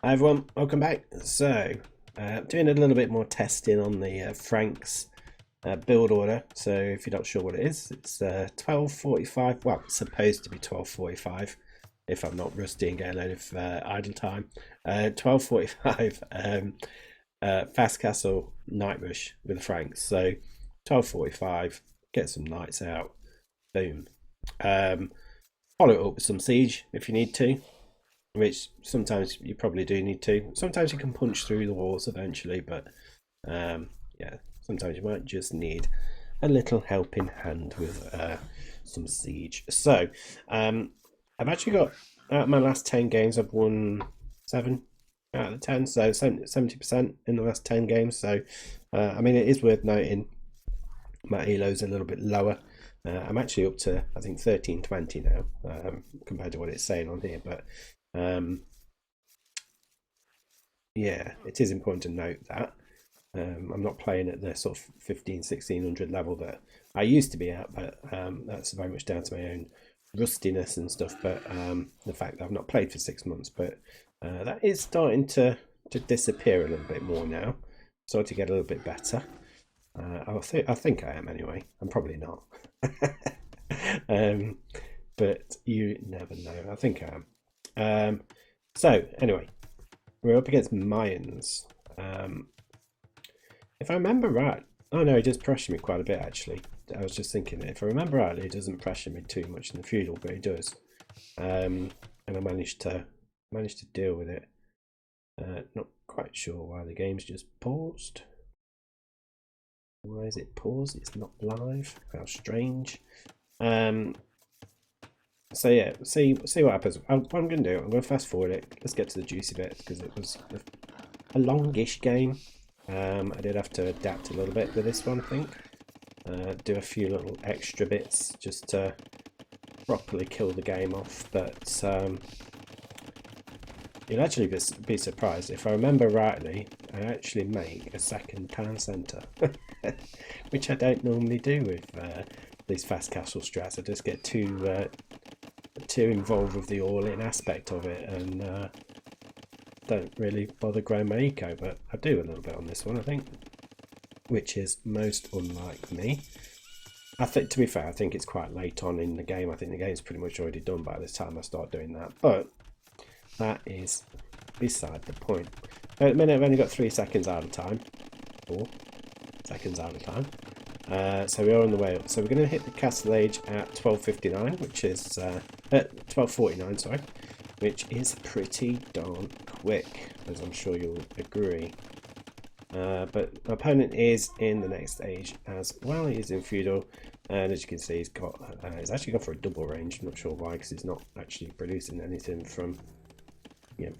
Hi everyone, welcome back. So, doing a little bit more testing on the Franks build order. So, if you're not sure what it is, it's 12:45. Well, it's supposed to be 12:45 if I'm not rusty and get a load of idle time. 12:45 Fast Castle Night Rush with the Franks. So, 12:45, get some knights out. Boom. Follow it up with some siege if you need to, which sometimes you probably do need to. Sometimes you can punch through the walls eventually, but yeah, sometimes you might just need a little helping hand with some siege. So I've actually got, out of my last 10 games, I've won 7 out of the 10, so 70% in the last 10 games. So I mean, it is worth noting my elo's a little bit lower. I'm actually up to, I think, 1320 now, compared to what it's saying on here, but yeah, it is important to note that I'm not playing at the sort of 1600 level that I used to be at, but that's very much down to my own rustiness and stuff, but the fact that I've not played for 6 months, but that is starting to disappear a little bit more now, starting to get a little bit better. I think I am anyway. I'm probably not. But you never know. I think I am. So anyway, we're up against Mayans. If I remember right, oh no, he does pressure me quite a bit actually. I was just thinking, if I remember rightly, he doesn't pressure me too much in the feudal, but he does. And I managed to deal with it. Not quite sure why the game's just paused. Why is it paused? It's not live. How strange. So yeah, see what happens. What I'm going to do, I'm going to fast forward it. Let's get to the juicy bit because it was a longish game. I did have to adapt a little bit with this one, I think. Do a few little extra bits just to properly kill the game off. But you'll actually be surprised. If I remember rightly, I actually make a second town centre, which I don't normally do with these fast castle strats. I just get too involved with the all-in aspect of it and don't really bother growing my eco, but I do a little bit on this one, I think, which is most unlike me. I think, to be fair, I think it's quite late on in the game. I think the game's pretty much already done by the time I start doing that, but that is beside the point. At the minute I've only got 3 seconds out of time, 4 seconds out of time. So we are on the way up. So we're going to hit the castle age at 12:59, which is at 12:49, sorry, which is pretty darn quick, as I'm sure you'll agree. But my opponent is in the next age as well. He is in feudal, and as you can see, he's actually gone for a double range. I'm not sure why, because he's not actually producing anything from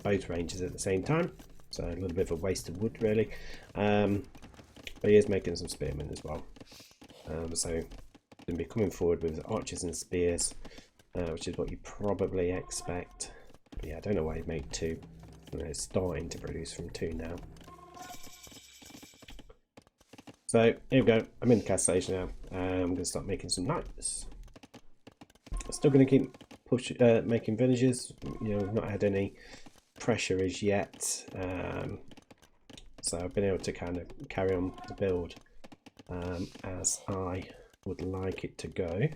both ranges at the same time. So a little bit of a waste of wood, really. But he is making some spearmen as well. So going to be coming forward with archers and spears, which is what you probably expect. But yeah, I don't know why he made 2. It's starting to produce from 2 now. So here we go. I'm in the castle age now. I'm going to start making some knights. Still going to keep making villages. We've not had any pressure as yet. So I've been able to kind of carry on the build as I would like it to go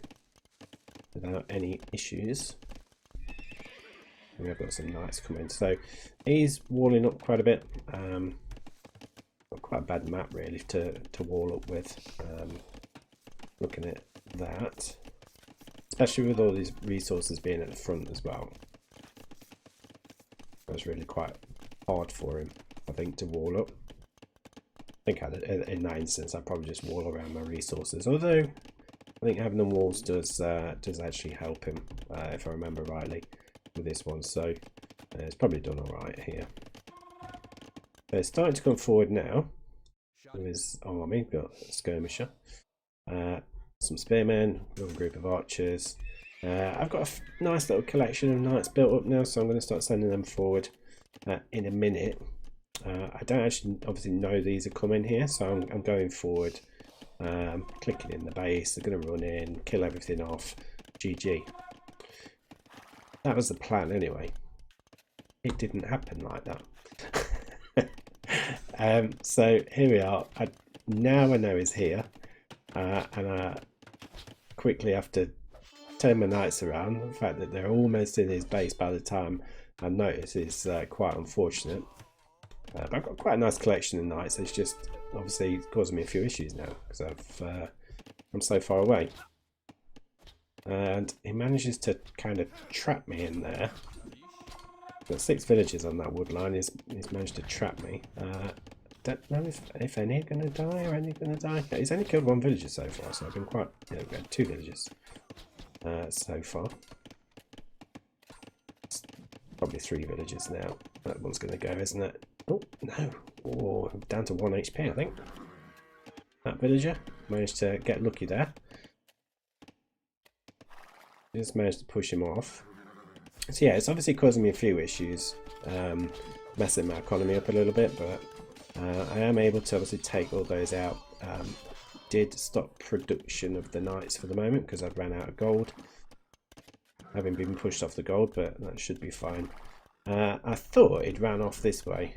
without any issues. And I've got some knights coming, so he's walling up quite a bit. Quite a bad map really to wall up with. Looking at that, especially with all these resources being at the front as well, that was really quite hard for him, I think, to wall up. I think in that instance I'd probably just wall around my resources, although I think having the walls does actually help him, if I remember rightly, with this one. So it's probably done alright here. So it's starting to come forward now with his army. Got a skirmisher, some spearmen, another group of archers. I've got a nice little collection of knights built up now, so I'm going to start sending them forward in a minute. I don't actually obviously know these are coming here, so I'm going forward, clicking in the base. They're going to run in, kill everything off. GG. That was the plan anyway. it didn't happen like that. So here we are. Now I know he's here, and I quickly have to turn my knights around. The fact that they're almost in his base by the time I notice is quite unfortunate. But I've got quite a nice collection of knights. It's just obviously causing me a few issues now because I'm so far away. And he manages to kind of trap me in there. Got 6 villagers on that wood line. He's managed to trap me. Don't know if any are going to die or any are going to die. He's only killed 1 villager so far, so I've been quite. Yeah, we've got 2 villagers so far. It's probably 3 villagers now. That one's going to go, isn't it? Oh no! Oh, down to 1 HP, I think. That villager managed to get lucky there. Just managed to push him off. So yeah, it's obviously causing me a few issues, messing my economy up a little bit, but I am able to obviously take all those out. Did stop production of the knights for the moment because I've ran out of gold, having been pushed off the gold, but that should be fine. I thought it ran off this way.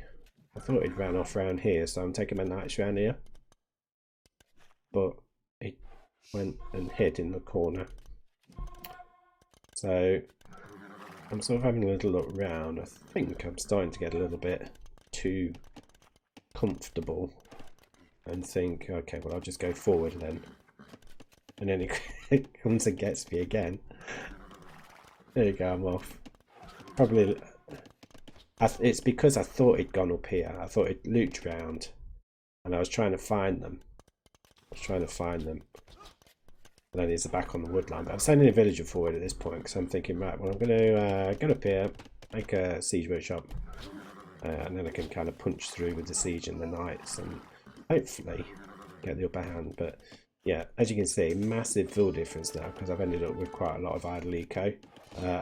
I thought it ran off around here, so I'm taking my knights around here, but it went and hid in the corner. So I'm sort of having a little look round. I think I'm starting to get a little bit too comfortable and think, okay, well, I'll just go forward then. And then it comes and gets me again. There you go, I'm off. Probably, it's because I thought it'd gone up here. I thought it looped round and I was trying to find them. And then he's back on the wood line. But I'm sending a villager forward at this point because I'm thinking, right, well, I'm going to get up here, make a siege workshop, and then I can kind of punch through with the siege and the knights and hopefully get the upper hand. But yeah, as you can see, massive fill difference now because I've ended up with quite a lot of idle eco,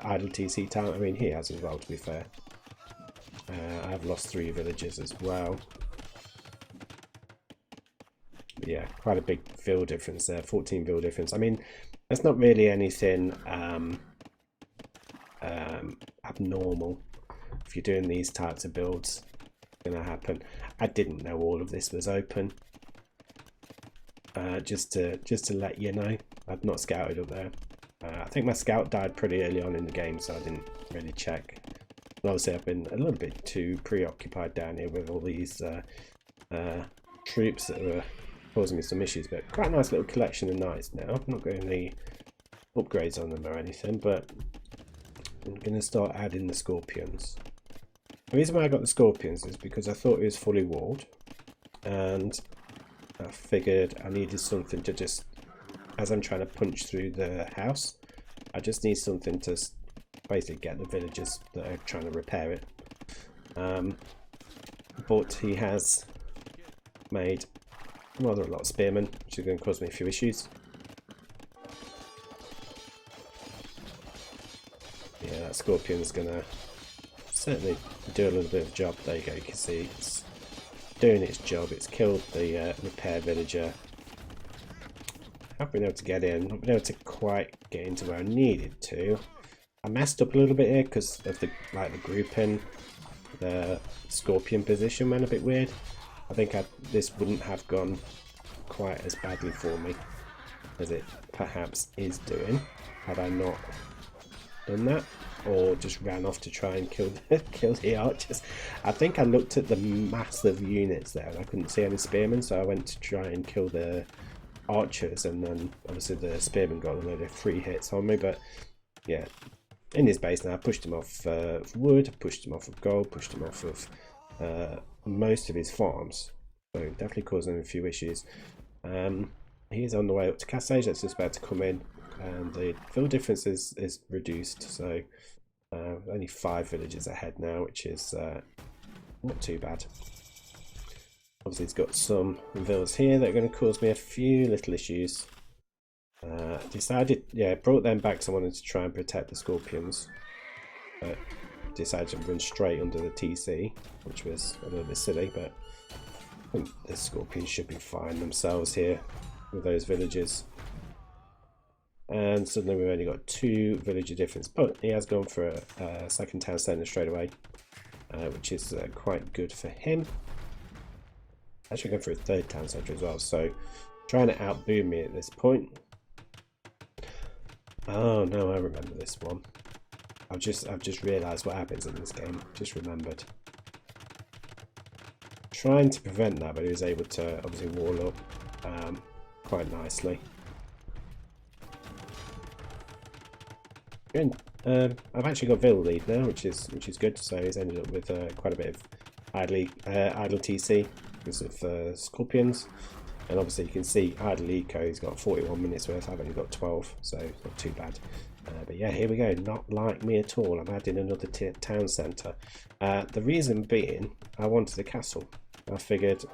idle TC talent. I mean, he has as well, to be fair. I've lost 3 villagers as well. Yeah, quite a big fill difference there, 14 fill difference. I mean, that's not really anything abnormal. If you're doing these types of builds, it's going to happen. I didn't know all of this was open. Just to let you know, I've not scouted up there. I think my scout died pretty early on in the game, so I didn't really check. And obviously, I've been a little bit too preoccupied down here with all these troops that were causing me some issues, but quite a nice little collection of knights now. I'm not getting any upgrades on them or anything, but I'm going to start adding the scorpions. The reason why I got the scorpions is because I thought it was fully walled, and I figured I needed something to just, as I'm trying to punch through the house, I just need something to basically get the villagers that are trying to repair it. But he has made rather a lot of spearmen, which is going to cause me a few issues. Yeah, that scorpion's going to certainly do a little bit of a job. There you go, you can see it's doing its job. It's killed the repair villager. I haven't been able to get in, not been able to quite get into where I needed to. I messed up a little bit here because of the grouping. The scorpion position went a bit weird. I think this wouldn't have gone quite as badly for me as it perhaps is doing had I not done that, or just ran off to try and kill the archers. I think I looked at the massive units there and I couldn't see any spearmen, so I went to try and kill the archers, and then obviously the spearmen got a load of free hits on me. But yeah, in his base now, I pushed him off of wood, pushed him off of gold, pushed him off of most of his farms, so definitely causing him a few issues. He's on the way up to Cassage, that's just about to come in, and the fill difference is reduced, so only 5 villages ahead now, which is not too bad. Obviously he's got some villas here that are going to cause me a few little issues. Decided, yeah, brought them back because I wanted to try and protect the scorpions, but decided to run straight under the TC, which was a little bit silly, but I think the scorpions should be fine themselves here with those villagers. and suddenly we've only got 2 villager difference, but he has gone for a second town centre straight away, which is quite good for him. Actually going for a 3rd town centre as well, so trying to outboom me at this point. Oh no, I remember this one. I've just realised what happens in this game. Just remembered. Trying to prevent that, but he was able to obviously wall up quite nicely. I've actually got Vil lead now, which is good. So he's ended up with quite a bit of idle TC because of Scorpions, and obviously you can see idle eco. He's got 41 minutes worth. I've only got 12, so not too bad. But yeah, here we go. Not like me at all. I'm adding another town centre. The reason being, I wanted a castle. I figured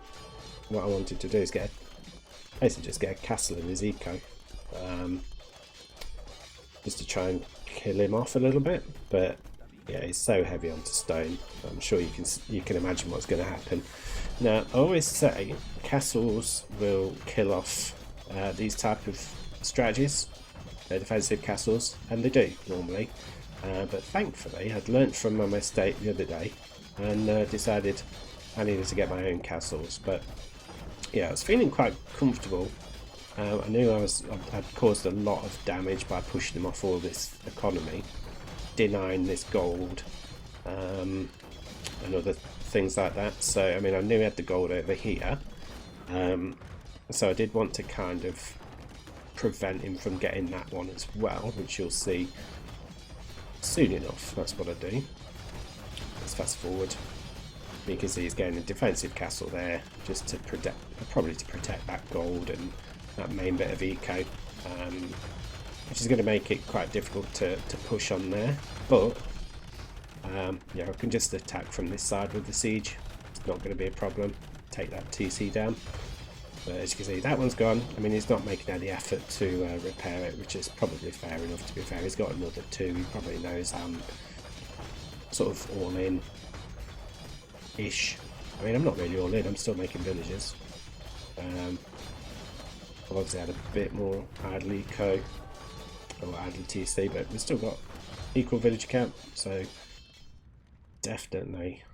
what I wanted to do is basically just get a castle in his eco, just to try and kill him off a little bit. But yeah, he's so heavy onto stone. I'm sure you can imagine what's going to happen. Now, I always say castles will kill off these type of strategies. They're defensive castles, and they do normally. But thankfully, I'd learnt from my mistake the other day and decided I needed to get my own castles. But yeah, I was feeling quite comfortable. I knew I'd caused a lot of damage by pushing them off all this economy, denying this gold, and other things like that. So I mean, I knew I had the gold over here, so I did want to kind of prevent him from getting that one as well, which you'll see soon enough. That's what I do. Let's fast forward. You can see he's getting a defensive castle there, just to protect, probably to protect that gold and that main bit of eco, which is going to make it quite difficult to push on there. But yeah, I can just attack from this side with the siege. It's not going to be a problem. Take that TC down. But as you can see, that one's gone. I mean, he's not making any effort to repair it, which is probably fair enough, to be fair. He's got another 2. He probably knows I'm sort of all in ish. I mean, I'm not really all in. I'm still making villages. I've obviously had a bit more idle eco or idle TC, but we've still got equal village count, so definitely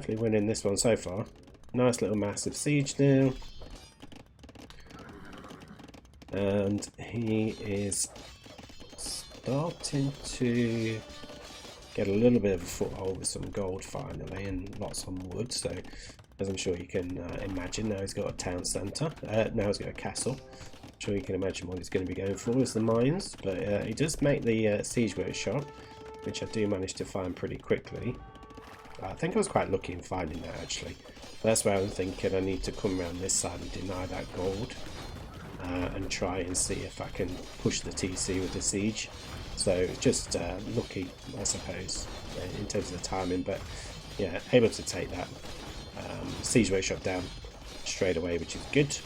winning this one so far. Nice little massive siege now, and he is starting to get a little bit of a foothold with some gold finally, and lots on wood. So as I'm sure you can imagine, now he's got a town centre, now he's got a castle. I'm sure you can imagine what he's going to be going for is the Mayans, but he does make the siege workshop, which I do manage to find pretty quickly. I think I was quite lucky in finding that, actually. That's where I'm thinking I need to come around this side and deny that gold, and try and see if I can push the TC with the siege. So it's just lucky, I suppose, in terms of the timing, but yeah, able to take that siege workshop down straight away, which is good.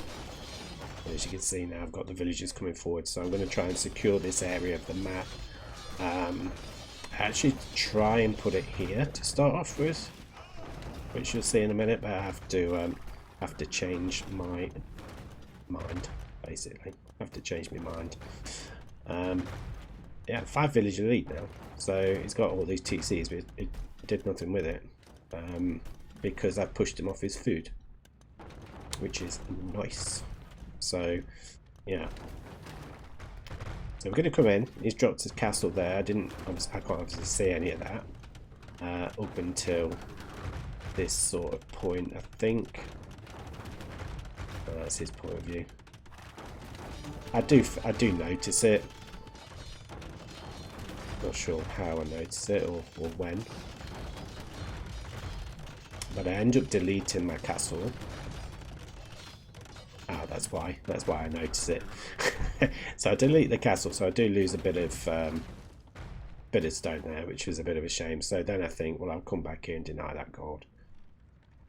And as you can see now, I've got the villagers coming forward, so I'm going to try and secure this area of the map. Actually try and put it here to start off with, which you'll see in a minute, but I have to change my mind, basically. I have to change my mind. Yeah, 5 village elite now, so he's got all these TCs, but it did nothing with it, because I pushed him off his food, which is nice. So yeah, so we're going to come in. He's dropped his castle there. I can't obviously see any of that up until this sort of point, I think. That's his point of view. I do notice it. Not sure how I notice it or when, but I end up deleting my castle. Ah, that's why I notice it. So I delete the castle, so I do lose a bit of stone there, which was a bit of a shame. So then I think, well, I'll come back here and deny that gold.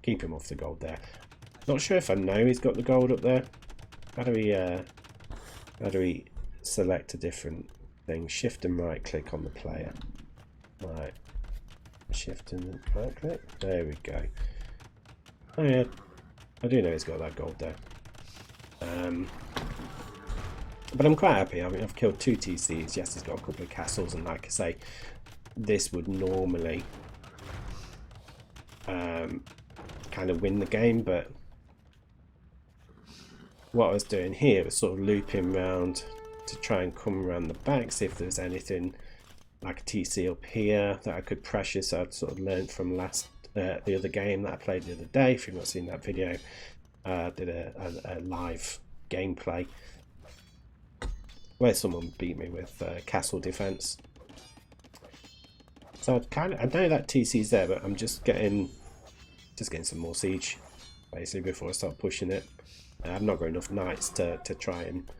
Keep him off the gold there. Not sure if I know he's got the gold up there. How do we select a different thing? Shift and right click on the player. Right. Shift and right click. There we go. Oh yeah, I do know he's got that gold there. But I'm quite happy. I mean, I've killed 2 TCs. Yes, he's got a couple of castles, and like I say, this would normally kind of win the game, but what I was doing here was sort of looping around to try and come around the back, see if there's anything like a TC up here that I could pressure. So I'd sort of learned from the other game that I played the other day. If you've not seen that video, I did a live gameplay where someone beat me with castle defense. So I know that TC's there, but I'm just getting some more siege basically before I start pushing it. I've not got enough knights to try and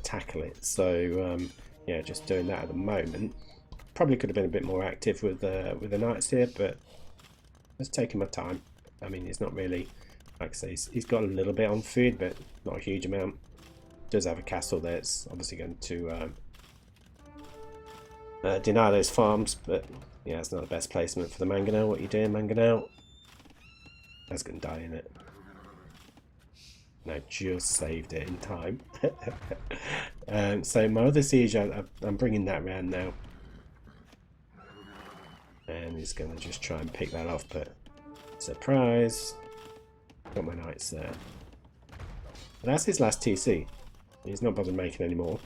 tackle it, so yeah, just doing that at the moment. Probably could have been a bit more active with the knights here, but just taking my time. I mean, he's not really, like I say, he's got a little bit on food, but not a huge amount. Does have a castle there. It's obviously going to deny those farms, but yeah, it's not the best placement for the mangonel. What are you doing, mangonel? That's going to die in it. No, just saved it in time. So my other siege, I'm bringing that around now, and he's going to just try and pick that off, but surprise, got my knights there. And that's his last TC. He's not bothered making any more.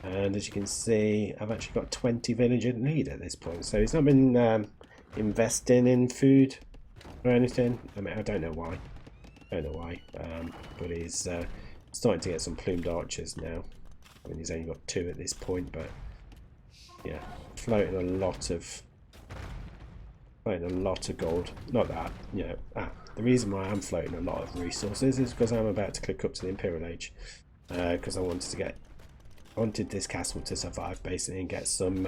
And as you can see, I've actually got 20 villager lead at this point, so he's not been investing in food or anything. I mean, I don't know why. But he's starting to get some plumed archers now. I mean, he's only got 2 at this point, but yeah, floating a lot of gold. Not that, you know. The reason why I'm floating a lot of resources is because I'm about to click up to the Imperial Age, because I wanted this castle to survive basically and get some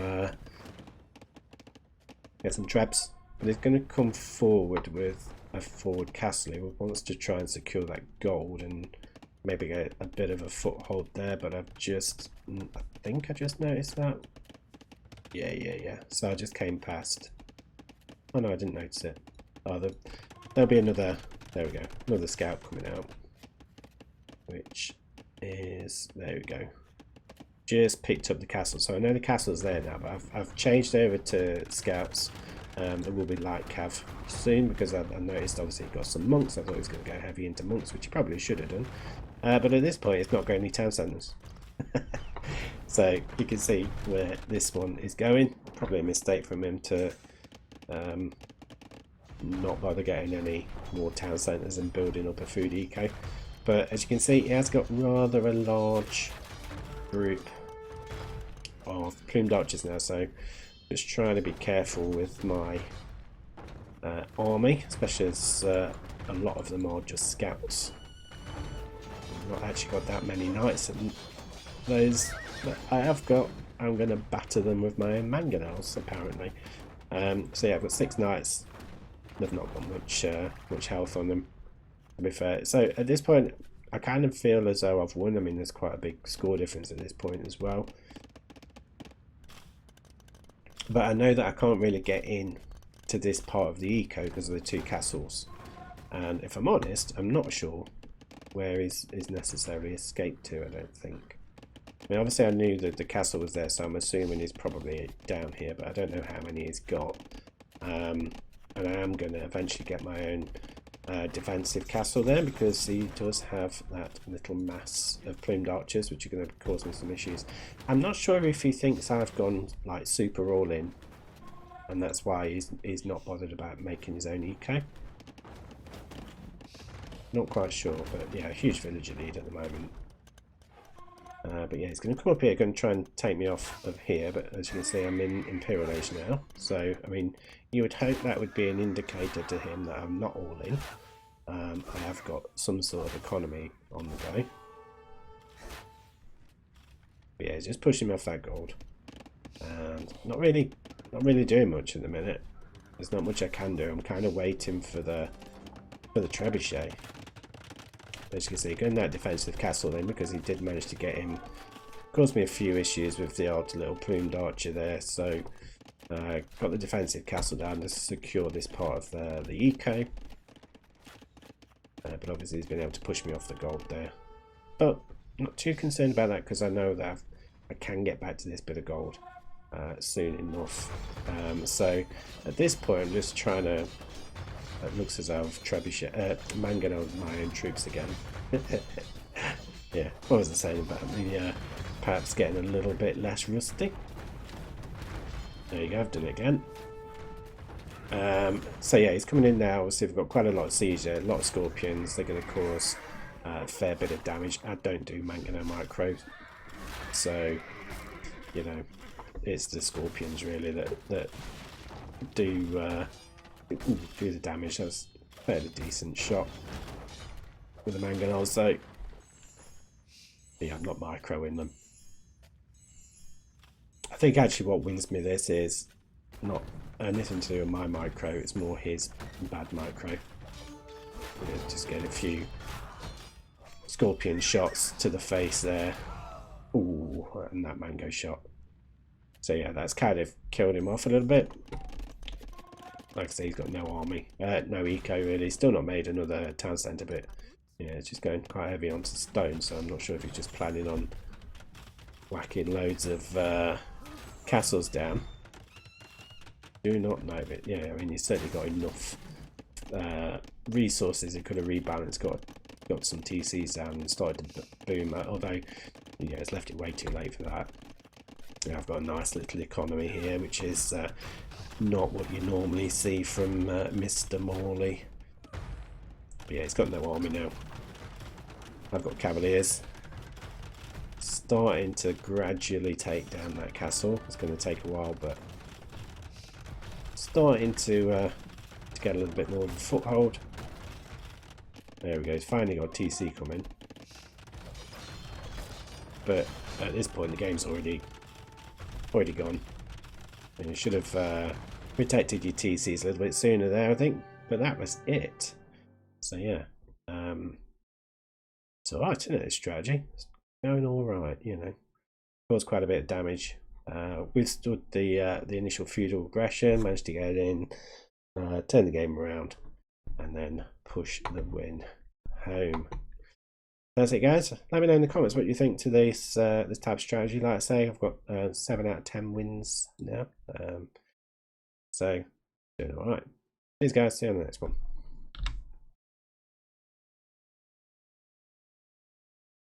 trebs. But he's going to come forward with a forward castle. He wants to try and secure that gold and maybe get a bit of a foothold there, but I think I just noticed that. Yeah. So I just came past. Oh no, I didn't notice it. Oh, there'll be another, there we go, another scout coming out, which is, there we go. Just picked up the castle, so I know the castle's there now, but I've changed over to scouts. There will be light cav soon, because I noticed obviously he got some monks. I thought he was going to go heavy into monks, which he probably should have done, but at this point it's not going any town centres. So you can see where this one is going. Probably a mistake from him to not bother getting any more town centres and building up a food eco. But as you can see, he has got rather a large group of plumed archers now, so just trying to be careful with my army, especially as a lot of them are just scouts. I've not actually got that many knights, and those that I have got, I'm going to batter them with my own mangonels apparently. So yeah, I've got 6 knights. They've not got much health on them, to be fair. So at this point I kind of feel as though I've won. I mean, there's quite a big score difference at this point as well, but I know that I can't really get in to this part of the eco because of the 2 castles, and if I'm honest, I'm not sure where he's necessarily escaped to. I don't think. I mean, obviously I knew that the castle was there, so I'm assuming he's probably down here, but I don't know how many he's got. And I am going to eventually get my own defensive castle there, because he does have that little mass of plumed archers, which are going to cause me some issues. I'm not sure if he thinks I've gone like super all in, and that's why he's not bothered about making his own eco. Not quite sure, but yeah, a huge villager lead at the moment. But yeah, he's going to come up here, going to try and take me off of here, but as you can see, I'm in Imperial Age now. So, I mean, you would hope that would be an indicator to him that I'm not all in. I have got some sort of economy on the go. But yeah, he's just pushing me off that gold. And not really doing much at the minute. There's not much I can do. I'm kind of waiting for the trebuchet. As you can see, going that defensive castle then, because he did manage to get in. Caused me a few issues with the odd little plumed archer there, so got the defensive castle down to secure this part of the eco. But obviously he's been able to push me off the gold there. But Not too concerned about that because I know that I can get back to this bit of gold soon enough. So at this point, I'm just trying to. It looks as though I've mangoneled my own troops again. Yeah, what was I saying about the perhaps getting a little bit less rusty? There you go, I've done it again. So yeah, he's coming in now. Obviously, we've got quite a lot of siege there, a lot of scorpions. They're going to cause a fair bit of damage. I don't do mangonel micro, so you know, it's the scorpions really that do the damage. That's a fairly decent shot with the mangonels, so yeah, I'm not microing them. I think actually what wins me this is not anything to do with my micro, it's more his bad micro. Just get a few scorpion shots to the face there. Ooh, and that mango shot. So yeah, that's kind of killed him off a little bit. Like I say, he's got no army, no eco really. Still not made another town centre, but yeah, it's just going quite heavy onto stone, so I'm not sure if he's just planning on whacking loads of castles down. Do not know, but yeah, I mean, he's certainly got enough resources. He could have rebalanced, got some TCs down and started to boom. Although, yeah, it's left it way too late for that. Yeah, I've got a nice little economy here, which is not what you normally see from Mr. Morley. But yeah, he's got no army now. I've got cavaliers. Starting to gradually take down that castle. It's going to take a while, but starting to get a little bit more of a foothold. There we go. He's finally got TC coming. But at this point, the game's already gone. And you should have protected your TCs a little bit sooner there, I think. But that was it. So yeah, it's alright, isn't it? This strategy, it's going all right. You know, caused quite a bit of damage. Withstood the initial feudal aggression, managed to get in, turn the game around, and then push the win home. That's it, guys. Let me know in the comments what you think to this this type of strategy. Like I say, I've got 7 out of 10 wins now, so doing all right. Cheers, guys. See you on the next one.